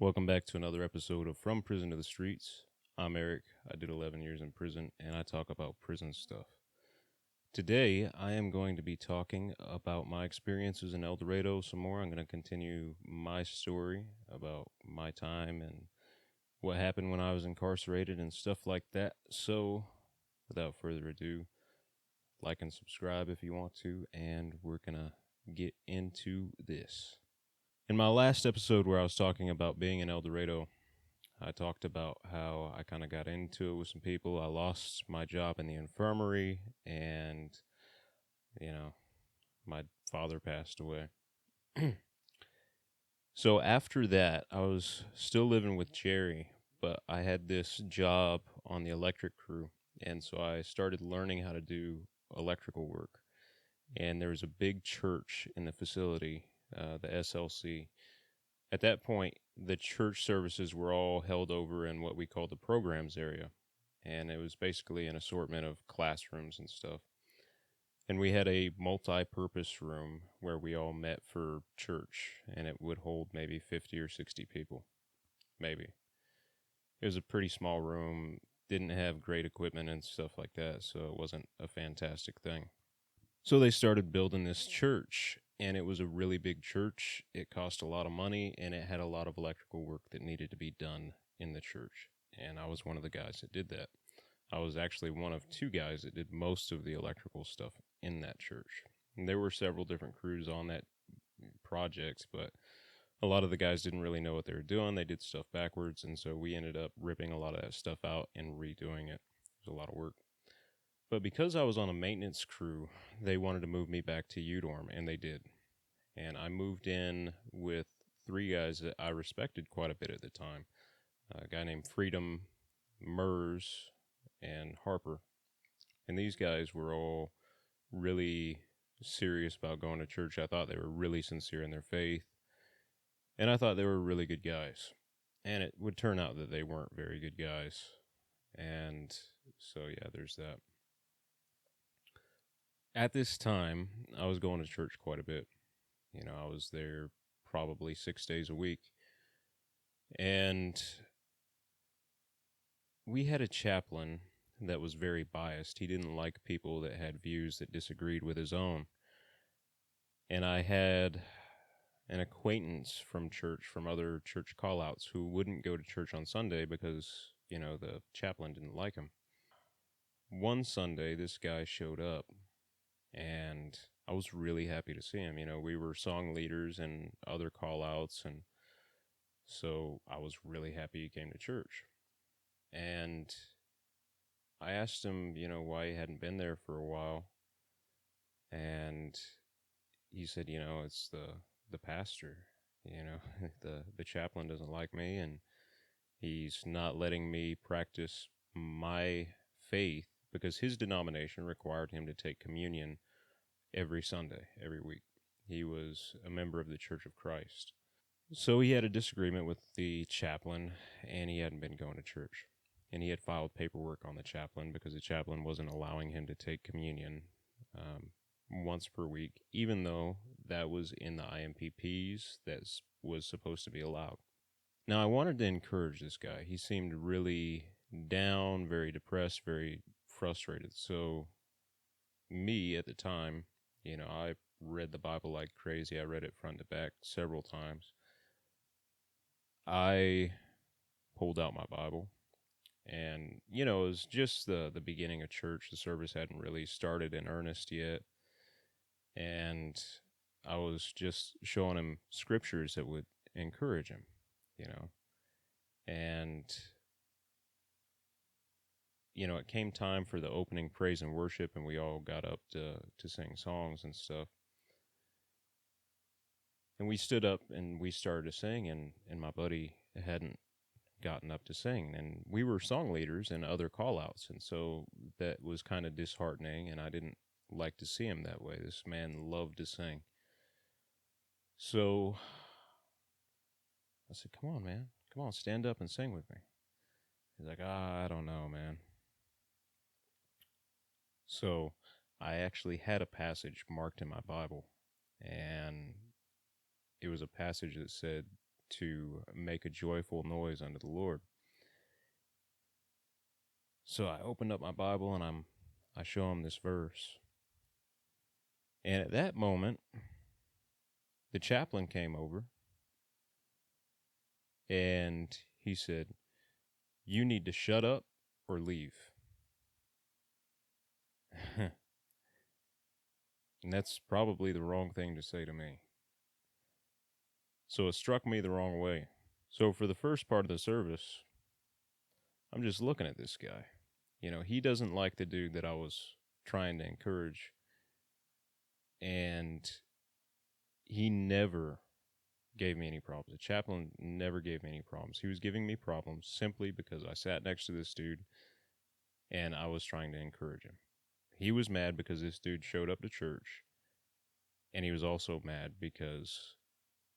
Welcome back to another episode of From Prison to the Streets. I'm Eric. I did 11 years in prison, and I talk about prison stuff. Today, I am going to be talking about my experiences in El Dorado some more. I'm going to continue my story about my time and what happened when I was incarcerated and stuff like that. So, without further ado, like and subscribe if you want to, and we're going to get into this. In my last episode, where I was talking about being in El Dorado, I talked about how I kind of got into it with some people. I lost my job in the infirmary, and, my father passed away. So after that, I was still living with Jerry, but I had this job on the electric crew. And so I started learning how to do electrical work. And there was a big church in the facility, the SLC. At that point, the church services were all held over in what we call the programs area. And it was basically an assortment of classrooms and stuff. And we had a multi-purpose room where we all met for church, and it would hold maybe 50 or 60 people. Maybe. It was a pretty small room, didn't have great equipment and stuff like that, so it wasn't a fantastic thing. So they started building this church, and it was a really big church. It cost a lot of money, and it had a lot of electrical work that needed to be done in the church. And I was one of the guys that did that. I was actually one of two guys that did most of the electrical stuff in that church. And there were several different crews on that project, but a lot of the guys didn't really know what they were doing. They did stuff backwards, and so we ended up ripping a lot of that stuff out and redoing it. It was a lot of work. But because I was on a maintenance crew, they wanted to move me back to UDorm, and they did. And I moved in with three guys that I respected quite a bit at the time. A guy named Freedom, Mers, and Harper. And these guys were all really serious about going to church. I thought they were really sincere in their faith. And I thought they were really good guys. And it would turn out that they weren't very good guys. And so, yeah, there's that. At this time, I was going to church quite a bit. I was there probably 6 days a week. And we had a chaplain that was very biased. He didn't like people that had views that disagreed with his own. And I had an acquaintance from church, from other church callouts, who wouldn't go to church on Sunday because, the chaplain didn't like him. One Sunday, this guy showed up, and I was really happy to see him. We were song leaders and other callouts, and so I was really happy he came to church. And I asked him, why he hadn't been there for a while. And he said, it's the pastor. The chaplain doesn't like me, and he's not letting me practice my faith because his denomination required him to take communion every Sunday, every week. He was a member of the Church of Christ. So he had a disagreement with the chaplain, and he hadn't been going to church. And he had filed paperwork on the chaplain because the chaplain wasn't allowing him to take communion once per week, even though that was in the IMPPs that was supposed to be allowed. Now, I wanted to encourage this guy. He seemed really down, very depressed, very frustrated. So, me at the time, I read the Bible like crazy. I read it front to back several times. I pulled out my Bible, and, it was just the beginning of church. The service hadn't really started in earnest yet. And I was just showing him scriptures that would encourage him, And, it came time for the opening praise and worship, and we all got up to sing songs and stuff. And we stood up and we started to sing, and my buddy hadn't gotten up to sing. And we were song leaders and other call-outs, and so that was kind of disheartening, and I didn't like to see him that way. This man loved to sing. So I said, come on, man. Come on, stand up and sing with me. He's like, I don't know, man. So I actually had a passage marked in my Bible, and it was a passage that said, to make a joyful noise unto the Lord. So I opened up my Bible and I show him this verse. And at that moment, the chaplain came over and he said, "You need to shut up or leave." And that's probably the wrong thing to say to me. So it struck me the wrong way. So for the first part of the service, I'm just looking at this guy. You know, he doesn't like the dude that I was trying to encourage. And he never gave me any problems. The chaplain never gave me any problems. He was giving me problems simply because I sat next to this dude and I was trying to encourage him. He was mad because this dude showed up to church, and he was also mad because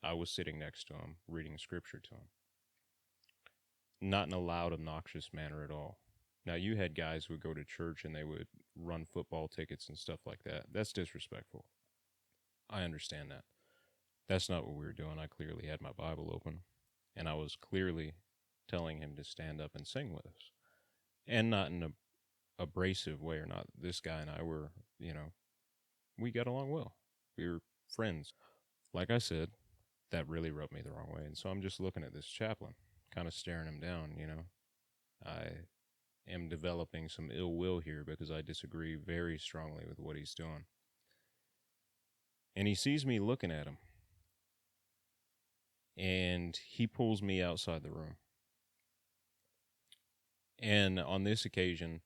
I was sitting next to him reading scripture to him. Not in a loud, obnoxious manner at all. Now, you had guys who would go to church and they would run football tickets and stuff like that. That's disrespectful. I understand that. That's not what we were doing. I clearly had my Bible open, and I was clearly telling him to stand up and sing with us. And not in an abrasive way or not. This guy and I were, we got along well. We were friends. Like I said, that really rubbed me the wrong way. And so I'm just looking at this chaplain, kind of staring him down, I am developing some ill will here because I disagree very strongly with what he's doing. And he sees me looking at him, and he pulls me outside the room. And on this occasion,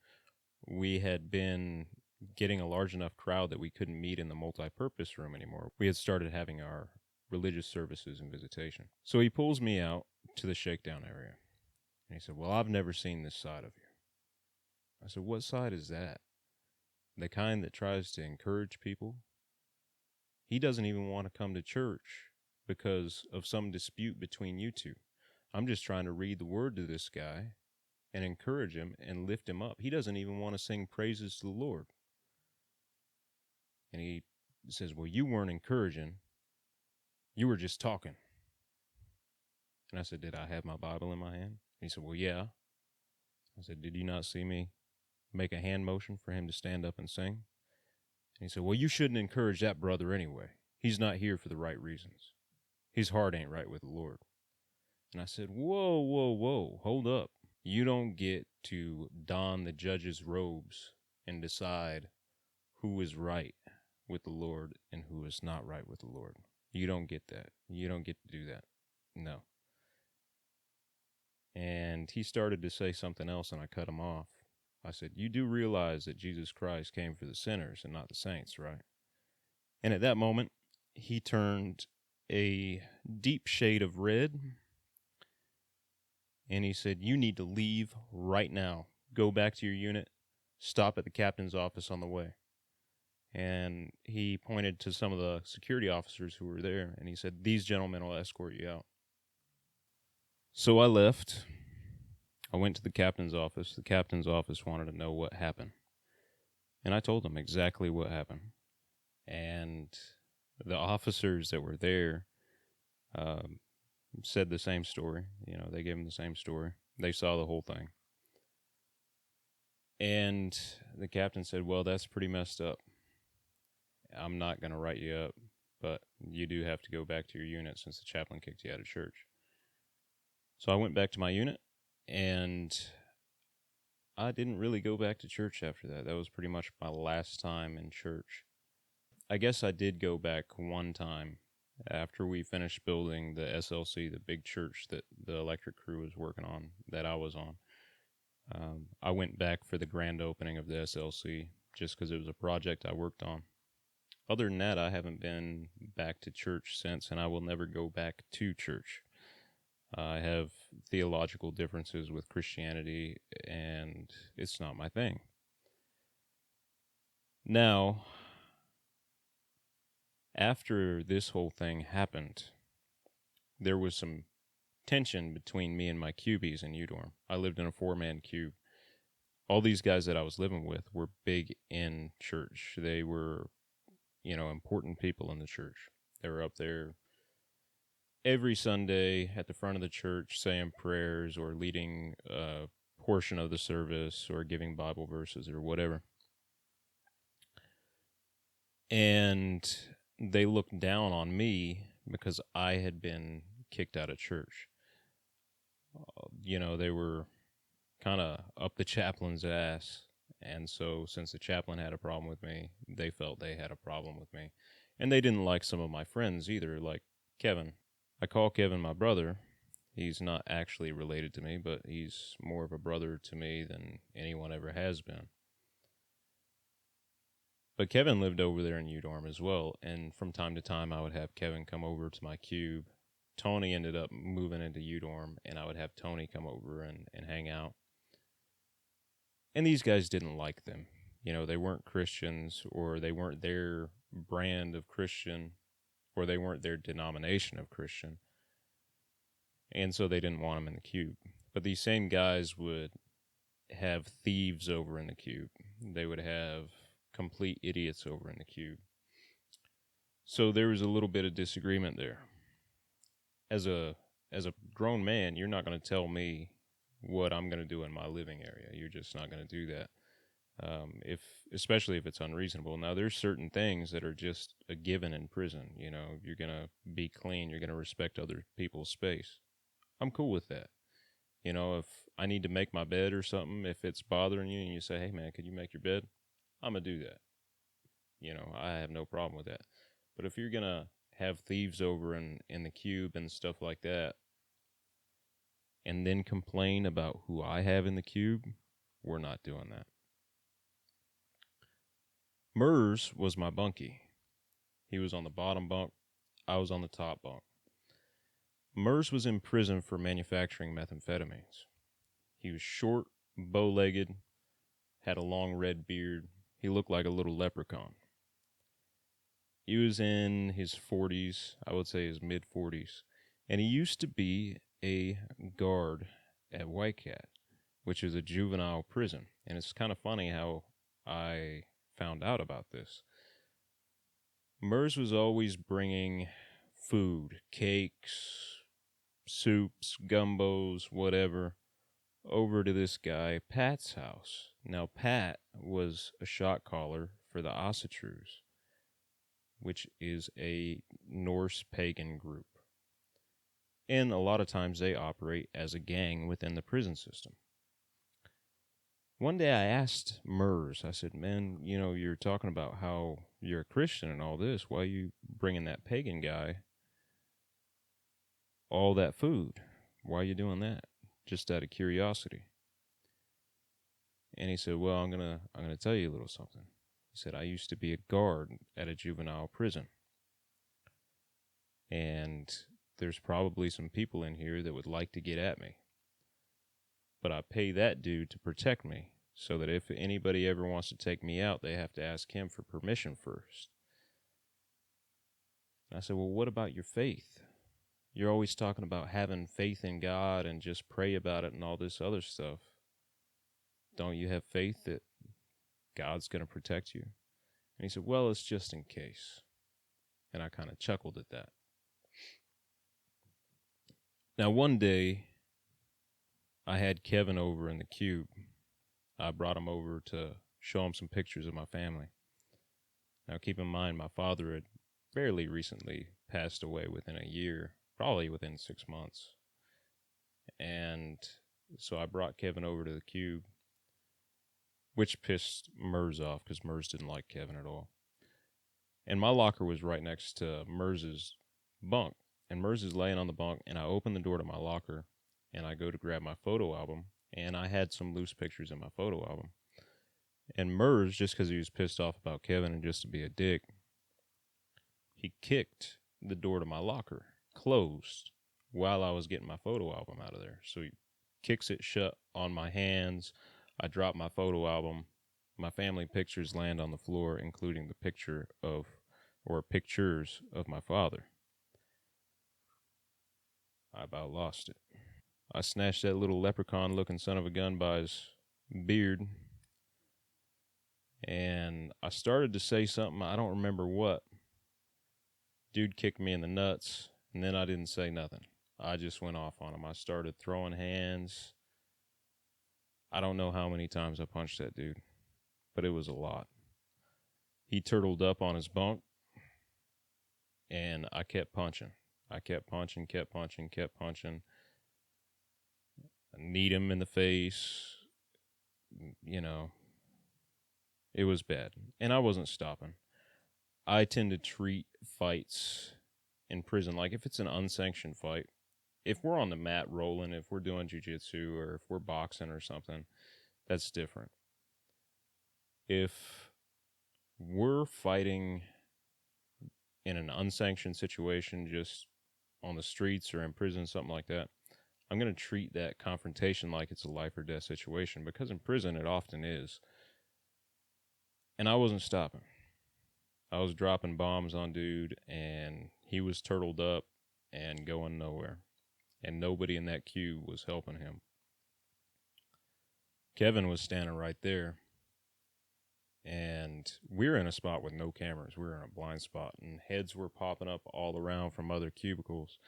we had been getting a large enough crowd that we couldn't meet in the multi-purpose room anymore. We had started having our religious services and visitation. So he pulls me out to the shakedown area. And he said, "Well, I've never seen this side of you." I said, "What side is that?" "The kind that tries to encourage people." He doesn't even want to come to church because of some dispute between you two. I'm just trying to read the word to this guy and encourage him and lift him up. He doesn't even want to sing praises to the Lord. And he says, "Well, you weren't encouraging. You were just talking." And I said, "Did I have my Bible in my hand?" And he said, "Well, yeah." I said, "Did you not see me make a hand motion for him to stand up and sing?" And he said, "Well, you shouldn't encourage that brother anyway. He's not here for the right reasons. His heart ain't right with the Lord." And I said, "Whoa, whoa, whoa, hold up. You don't get to don the judge's robes and decide who is right with the Lord and who is not right with the Lord. You don't get that. You don't get to do that. No." And he started to say something else, and I cut him off. I said, "You do realize that Jesus Christ came for the sinners and not the saints, right?" And at that moment, he turned a deep shade of red, and he said, "You need to leave right now. Go back to your unit. Stop at the captain's office on the way." And he pointed to some of the security officers who were there, and he said, "These gentlemen will escort you out." So I left. I went to the captain's office. The captain's office wanted to know what happened. And I told them exactly what happened. And the officers that were there said the same story. They gave them the same story. They saw the whole thing. And the captain said, "Well, that's pretty messed up. I'm not going to write you up, but you do have to go back to your unit since the chaplain kicked you out of church." So I went back to my unit, and I didn't really go back to church after that. That was pretty much my last time in church. I guess I did go back one time after we finished building the SLC, the big church that the electric crew was working on, that I was on. I went back for the grand opening of the SLC just because it was a project I worked on. Other than that, I haven't been back to church since, and I will never go back to church. I have theological differences with Christianity, and it's not my thing. Now, after this whole thing happened, there was some tension between me and my cubies in UDorm. I lived in a 4-man cube. All these guys that I was living with were big in church. They were, important people in the church. They were up there every Sunday at the front of the church saying prayers or leading a portion of the service or giving Bible verses or whatever. And they looked down on me because I had been kicked out of church. They were kind of up the chaplain's ass. And so, since the chaplain had a problem with me, they felt they had a problem with me. And they didn't like some of my friends either, like Kevin. I call Kevin my brother. He's not actually related to me, but he's more of a brother to me than anyone ever has been. But Kevin lived over there in UDorm as well, and from time to time I would have Kevin come over to my cube. Tony ended up moving into UDorm, and I would have Tony come over and hang out. And these guys didn't like them. They weren't Christians, or they weren't their brand of Christian, or they weren't their denomination of Christian. And so they didn't want them in the cube. But these same guys would have thieves over in the cube. They would have complete idiots over in the cube. So there was a little bit of disagreement there. As a grown man, you're not going to tell me what I'm going to do in my living area. You're just not going to do that. Especially if it's unreasonable. Now, there's certain things that are just a given in prison. You're going to be clean. You're going to respect other people's space. I'm cool with that. If I need to make my bed or something, if it's bothering you and you say, hey, man, could you make your bed? I'm going to do that. I have no problem with that. But if you're going to have thieves over in the cube and stuff like that, and then complain about who I have in the cube, we're not doing that. Mers was my bunkie. He was on the bottom bunk. I was on the top bunk. Mers was in prison for manufacturing methamphetamines. He was short, bow-legged, had a long red beard. He looked like a little leprechaun. He was in his 40s, I would say his mid-40s, and he used to be a guard at White Cat, which is a juvenile prison. And it's kind of funny how I found out about this. Mers was always bringing food, cakes, soups, gumbos, whatever, over to this guy, Pat's house. Now, Pat was a shot caller for the Ossetrus, which is a Norse pagan group. And a lot of times they operate as a gang within the prison system. One day I asked Mers, I said, man, you're talking about how you're a Christian and all this. Why are you bringing that pagan guy all that food? Why are you doing that? Just out of curiosity. And he said, well, I'm gonna tell you a little something. He said, I used to be a guard at a juvenile prison. And there's probably some people in here that would like to get at me. But I pay that dude to protect me, so that if anybody ever wants to take me out, they have to ask him for permission first. And I said, well, what about your faith? You're always talking about having faith in God and just pray about it and all this other stuff. Don't you have faith that God's going to protect you? And he said, well, it's just in case. And I kind of chuckled at that. Now, one day, I had Kevin over in the cube. I brought him over to show him some pictures of my family. Now, keep in mind, my father had fairly recently passed away within a year, probably within 6 months. And so I brought Kevin over to the cube, which pissed Mers off because Mers didn't like Kevin at all. And my locker was right next to Mers's bunk. And Mers is laying on the bunk, and I open the door to my locker, and I go to grab my photo album, and I had some loose pictures in my photo album. And Mers, just because he was pissed off about Kevin and just to be a dick, he kicked the door to my locker, closed, while I was getting my photo album out of there. So he kicks it shut on my hands. I drop my photo album. My family pictures land on the floor, including the pictures of my father. I about lost it. I snatched that little leprechaun-looking son of a gun by his beard, and I started to say something. I don't remember what. Dude kicked me in the nuts, And then I didn't say nothing. I just went off on him. I started throwing hands. I don't know how many times I punched that dude, but it was a lot. He turtled up on his bunk, and I kept punching. I kept punching, kept punching, kept punching. I kneed him in the face. You know, it was bad. And I wasn't stopping. I tend to treat fights in prison like if it's an unsanctioned fight, if we're on the mat rolling, if we're doing jiu-jitsu or if we're boxing or something, that's different. If we're fighting in an unsanctioned situation, just on the streets or in prison, something like that, I'm going to treat that confrontation like it's a life or death situation, because in prison it often is. And I wasn't stopping. I was dropping bombs on dude, and he was turtled up and going nowhere. And nobody in that queue was helping him. Kevin was standing right there, and we're in a spot with no cameras. We're in a blind spot, and heads were popping up all around from other cubicles.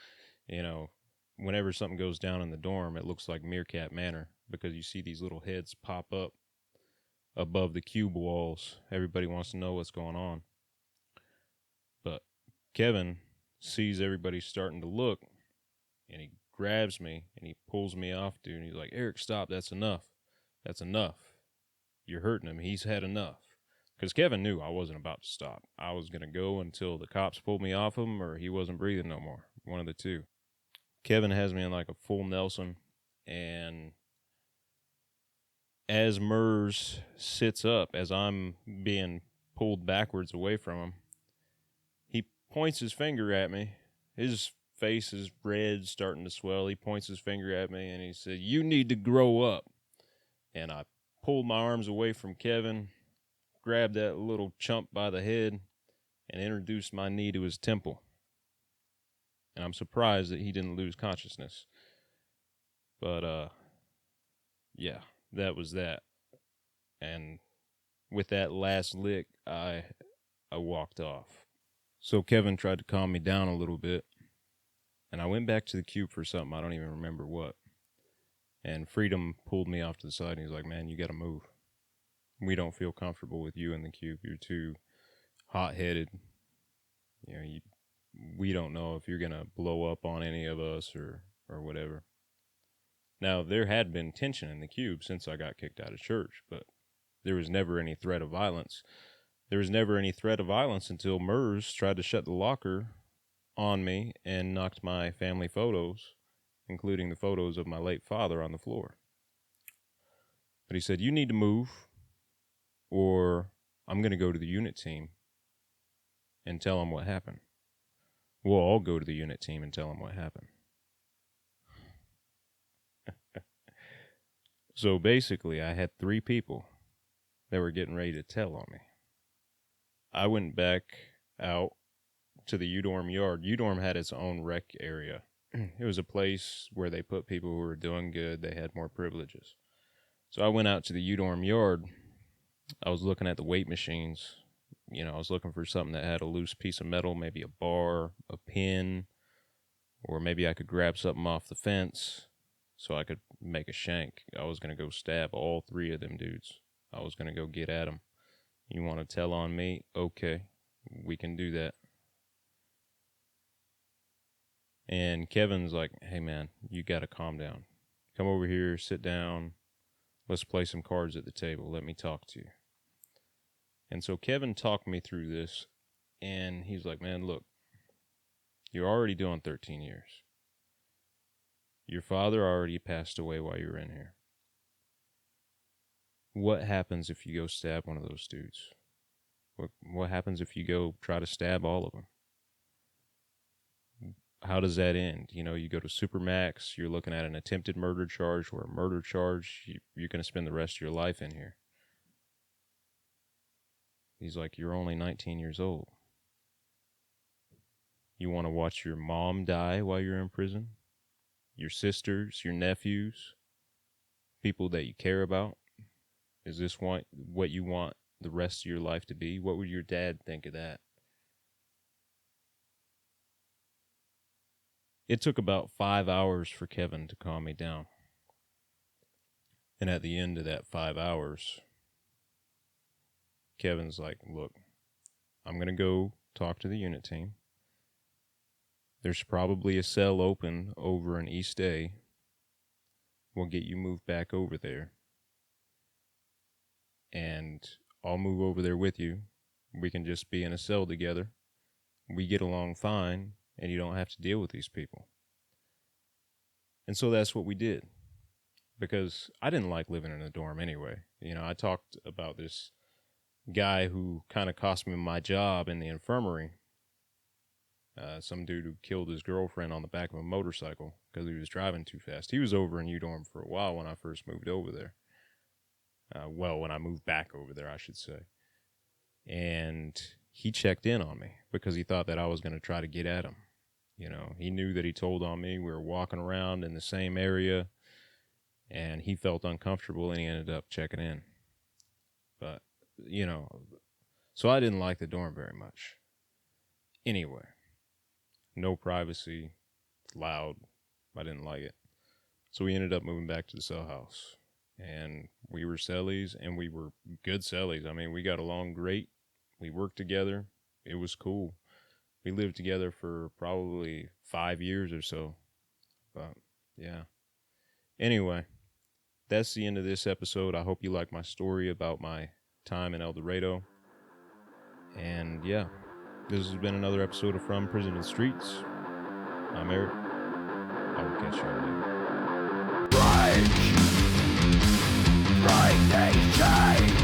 You know, whenever something goes down in the dorm, it looks like Meerkat Manor, because you see these little heads pop up above the cube walls. Everybody wants to know what's going on. But Kevin sees everybody starting to look, and he grabs me, and he pulls me off, dude, and he's like, "Eric, stop, that's enough. That's enough. You're hurting him. He's had enough." Because Kevin knew I wasn't about to stop. I was going to go until the cops pulled me off him or he wasn't breathing no more. One of the two. Kevin has me in like a full Nelson, and as Mers sits up, as I'm being pulled backwards away from him, he points his finger at me. His face is red, starting to swell. He points his finger at me, and he said, "You need to grow up." And I pulled my arms away from Kevin, grabbed that little chump by the head, and introduced my knee to his temple. And I'm surprised that he didn't lose consciousness. But, yeah, that was that. And with that last lick, I walked off. So Kevin tried to calm me down a little bit, and I went back to the cube for something. I don't even remember what. And Freedom pulled me off to the side, and he's like, "Man, you got to move. We don't feel comfortable with you in the cube. You're too hot-headed. You know, we don't know if you're going to blow up on any of us or whatever." Now, there had been tension in the cube since I got kicked out of church, but there was never any threat of violence. There was never any threat of violence until Mers tried to shut the locker on me and knocked my family photos, including the photos of my late father, on the floor. But he said, "You need to move, or I'm going to go to the unit team and tell them what happened." We'll all go to the unit team and tell them what happened. So basically, I had 3 people that were getting ready to tell on me. I went back out to the U-Dorm yard. U-Dorm had its own rec area. It was a place where they put people who were doing good. They had more privileges. So I went out to the U-Dorm yard. I was looking at the weight machines. You know, I was looking for something that had a loose piece of metal, maybe a bar, a pin, or maybe I could grab something off the fence so I could make a shank. I was going to go stab all 3 of them dudes. I was going to go get at them. You want to tell on me? Okay, we can do that. And Kevin's like, "Hey man, you got to calm down. Come over here, sit down. Let's play some cards at the table. Let me talk to you." And so Kevin talked me through this, and he's like, "Man, look, you're already doing 13 years. Your father already passed away while you were in here. What happens if you go stab one of those dudes? What happens if you go try to stab all of them? How does that end? You know, you go to Supermax, you're looking at an attempted murder charge or a murder charge. You're going to spend the rest of your life in here." He's like, "You're only 19 years old. You want to watch your mom die while you're in prison? Your sisters, your nephews, people that you care about? Is this what you want the rest of your life to be? What would your dad think of that?" It took about 5 hours for Kevin to calm me down. And at the end of that 5 hours, Kevin's like, look, I'm going to go talk to the unit team. There's probably a cell open over in East A. We'll get you moved back over there. And I'll move over there with you. We can just be in a cell together. We get along fine, and you don't have to deal with these people. And so that's what we did. Because I didn't like living in a dorm anyway. You know, I talked about this guy who kind of cost me my job in the infirmary. Some dude who killed his girlfriend on the back of a motorcycle because he was driving too fast. He was over in U-Dorm for a while when I first moved over there. When I moved back over there, I should say. And he checked in on me because he thought that I was going to try to get at him. You know, he knew that he told on me. We were walking around in the same area, and he felt uncomfortable, and he ended up checking in. But, you know, so I didn't like the dorm very much. Anyway, no privacy, loud. I didn't like it. So we ended up moving back to the cell house. And we were cellies, and we were good cellies. I mean, we got along great. We worked together. It was cool. We lived together for probably 5 years or so. But, yeah. Anyway, that's the end of this episode. I hope you like my story about my time in El Dorado. And, yeah, this has been another episode of From Prison to the Streets. I'm Eric. I will catch you later. Right, they change.